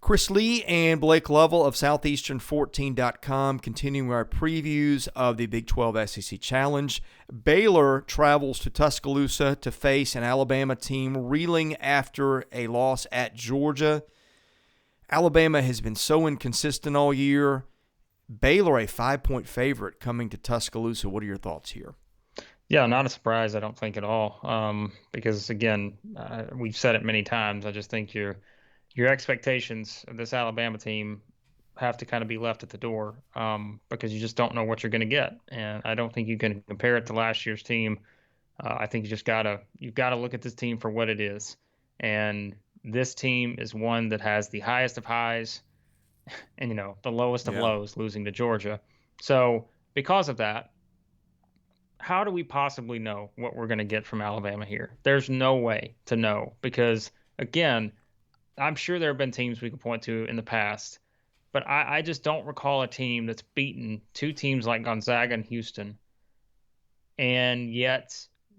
Chris Lee and Blake Lovell of Southeastern14.com continuing our previews of the Big 12 SEC Challenge. Baylor travels to Tuscaloosa to face an Alabama team reeling after a loss at Georgia. Alabama has been so inconsistent all year. Baylor a 5-point favorite coming to Tuscaloosa. What are your thoughts here? Yeah, not a surprise, I don't think at all. Because again, we've said it many times. I just think your expectations of this Alabama team have to kind of be left at the door, because you just don't know what you're going to get, and I don't think you can compare it to last year's team. I think you've gotta look at this team for what it is, and this team is one that has the highest of highs and the lowest of Yeah. lows, losing to Georgia. So because of that, how do we possibly know what we're going to get from Alabama here? There's no way to know because, again, I'm sure there have been teams we could point to in the past, but I just don't recall a team that's beaten two teams like Gonzaga and Houston. And yet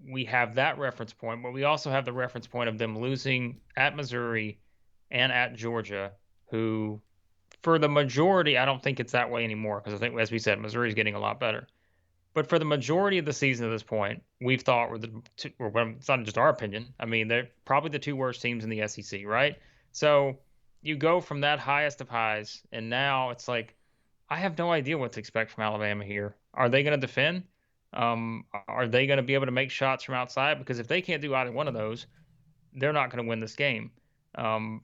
we have that reference point, but we also have the reference point of them losing at Missouri and at Georgia, who, for the majority, I don't think it's that way anymore because I think, as we said, Missouri's getting a lot better. But for the majority of the season at this point, we've thought it's not just our opinion. I mean, they're probably the two worst teams in the SEC, right? So you go from that highest of highs, and now it's like, I have no idea what to expect from Alabama here. Are they going to defend? Are they going to be able to make shots from outside? Because if they can't do either one of those, they're not going to win this game.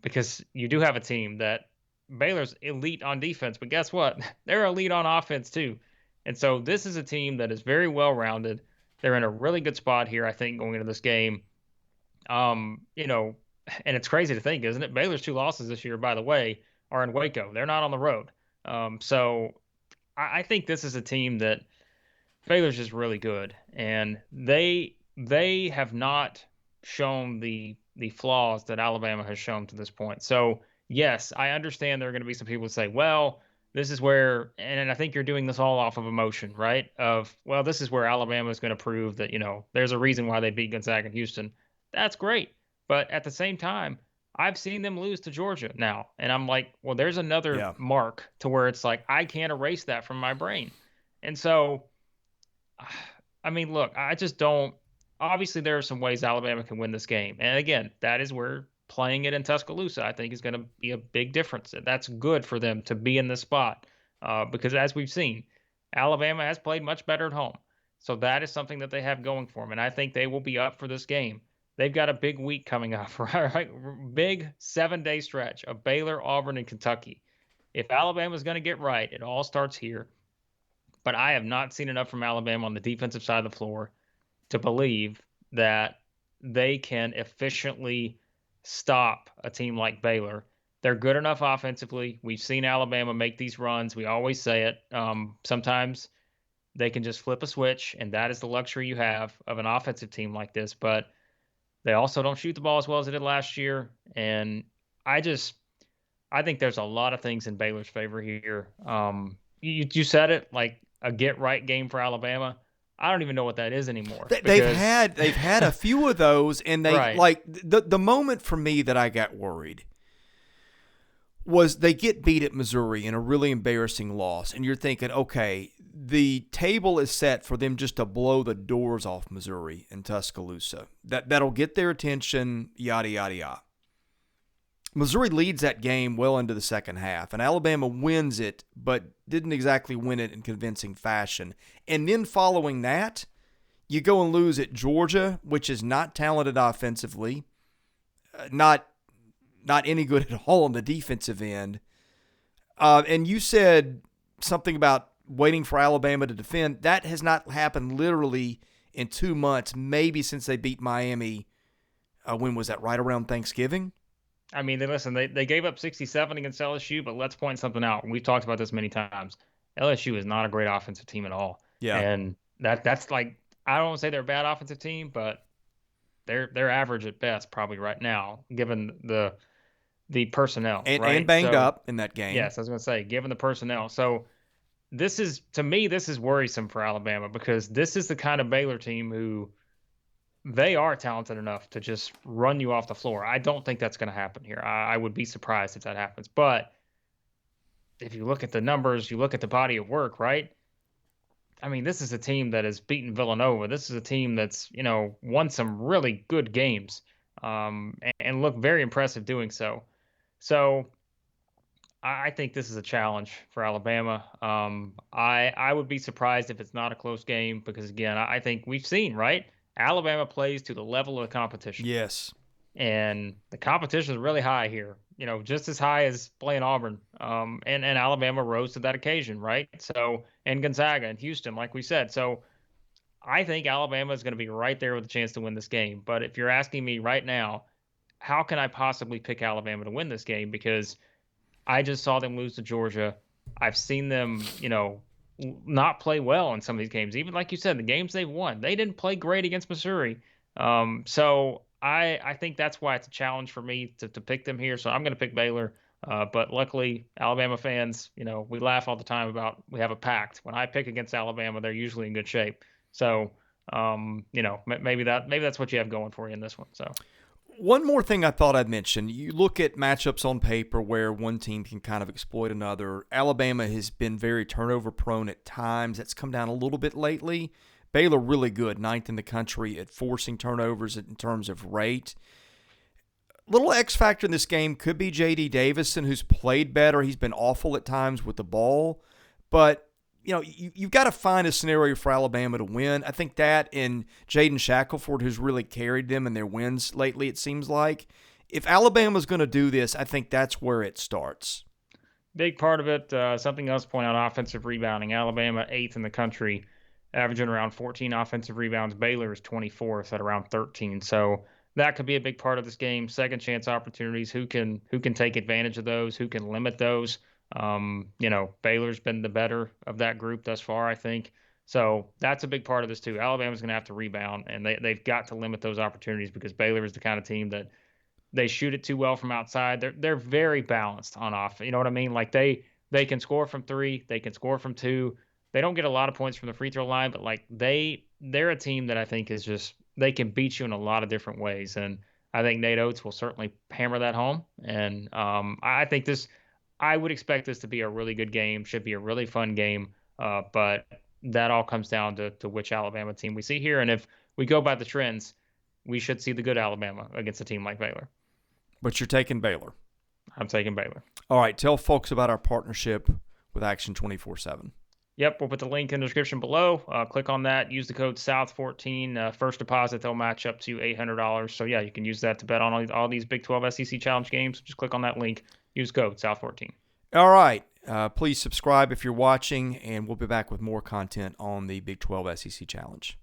Because you do have a team that Baylor's elite on defense, but guess what? They're elite on offense too. And so this is a team that is very well rounded. They're in a really good spot here, I think, going into this game. You know, and it's crazy to think, isn't it? Baylor's two losses this year, by the way, are in Waco. They're not on the road. So I think this is a team that Baylor's just really good, and they have not shown the flaws that Alabama has shown to this point. So yes, I understand there are going to be some people who say, well, this is where, and I think you're doing this all off of emotion, right? Of, well, this is where Alabama is going to prove that, there's a reason why they beat Gonzaga and Houston. That's great. But at the same time, I've seen them lose to Georgia now. And I'm like, well, there's another Yeah. mark to where it's like, I can't erase that from my brain. And so, I mean, look, I just don't. Obviously, there are some ways Alabama can win this game. And again, that is where playing it in Tuscaloosa, I think, is going to be a big difference. That's good for them to be in this spot because, as we've seen, Alabama has played much better at home. So that is something that they have going for them. And I think they will be up for this game. They've got a big week coming up, right? Big 7-day stretch of Baylor, Auburn, and Kentucky. If Alabama is going to get right, it all starts here. But I have not seen enough from Alabama on the defensive side of the floor to believe that they can efficiently stop a team like Baylor. They're good enough offensively. We've seen Alabama make these runs. We always say it. Sometimes they can just flip a switch, and that is the luxury you have of an offensive team like this. But they also don't shoot the ball as well as they did last year. And I think there's a lot of things in Baylor's favor here. You said it, like a get-right game for Alabama. I don't even know what that is anymore. They've had a few of those, and they Right. like the moment for me that I got worried was they get beat at Missouri in a really embarrassing loss, and you're thinking, okay, the table is set for them just to blow the doors off Missouri and Tuscaloosa. That'll get their attention, yada yada yada. Missouri leads that game well into the second half, and Alabama wins it, but didn't exactly win it in convincing fashion. And then following that, you go and lose at Georgia, which is not talented offensively, not any good at all on the defensive end. And you said something about waiting for Alabama to defend. That has not happened literally in 2 months, maybe since they beat Miami. When was that? Right around Thanksgiving? I mean, they gave up 67 against LSU, but let's point something out. We've talked about this many times. LSU is not a great offensive team at all. Yeah. And that's like, I don't want to say they're a bad offensive team, but they're average at best probably right now, given the personnel. And, right? and banged up in that game. Yes, I was going to say, given the personnel. So to me, this is worrisome for Alabama because this is the kind of Baylor team who they are talented enough to just run you off the floor. I don't think that's going to happen here. I would be surprised if that happens. But if you look at the numbers, you look at the body of work, right? I mean, this is a team that has beaten Villanova. This is a team that's, won some really good games, and look very impressive doing so. So I think this is a challenge for Alabama. I would be surprised if it's not a close game because, again, I think we've seen, right? Alabama plays to the level of the competition. Yes. And the competition is really high here, just as high as playing Auburn. And Alabama rose to that occasion, right? So, and Gonzaga and Houston, like we said. So I think Alabama is going to be right there with a chance to win this game. But if you're asking me right now, how can I possibly pick Alabama to win this game? Because I just saw them lose to Georgia. I've seen them, not play well in some of these games. Even like you said, the games they've won, they didn't play great against Missouri. So I think that's why it's a challenge for me to pick them here. So I'm going to pick Baylor. But luckily, Alabama fans, we laugh all the time about we have a pact. When I pick against Alabama, they're usually in good shape. So, maybe that's what you have going for you in this one. So. One more thing I thought I'd mention. You look at matchups on paper where one team can kind of exploit another. Alabama has been very turnover prone at times. That's come down a little bit lately. Baylor really good, ninth in the country at forcing turnovers in terms of rate. Little X factor in this game could be J.D. Davison, who's played better. He's been awful at times with the ball. But, you've got to find a scenario for Alabama to win. I think that and Jaden Shackelford, who's really carried them in their wins lately, it seems like. If Alabama's going to do this, I think that's where it starts. Big part of it, something else to point out, offensive rebounding. Alabama, 8th in the country, averaging around 14 offensive rebounds. Baylor is 24th at around 13. So that could be a big part of this game. Second chance opportunities. Who can take advantage of those? Who can limit those? Baylor's been the better of that group thus far, I think. So that's a big part of this too. Alabama's going to have to rebound, and they've got to limit those opportunities because Baylor is the kind of team that they shoot it too well from outside. They're very balanced on off. You know what I mean? Like they can score from 3, they can score from 2. They don't get a lot of points from the free throw line, but like they're a team that I think is just they can beat you in a lot of different ways. And I think Nate Oates will certainly hammer that home. And I think I would expect this to be a really good game. Should be a really fun game. But that all comes down to which Alabama team we see here. And if we go by the trends, we should see the good Alabama against a team like Baylor. But you're taking Baylor. I'm taking Baylor. All right. Tell folks about our partnership with Action 24/7. Yep, we'll put the link in the description below. Click on that. Use the code SOUTH14. First deposit, they'll match up to $800. So, yeah, you can use that to bet on all these Big 12 SEC Challenge games. Just click on that link. Use code SOUTH14. All right. Please subscribe if you're watching, and we'll be back with more content on the Big 12 SEC Challenge.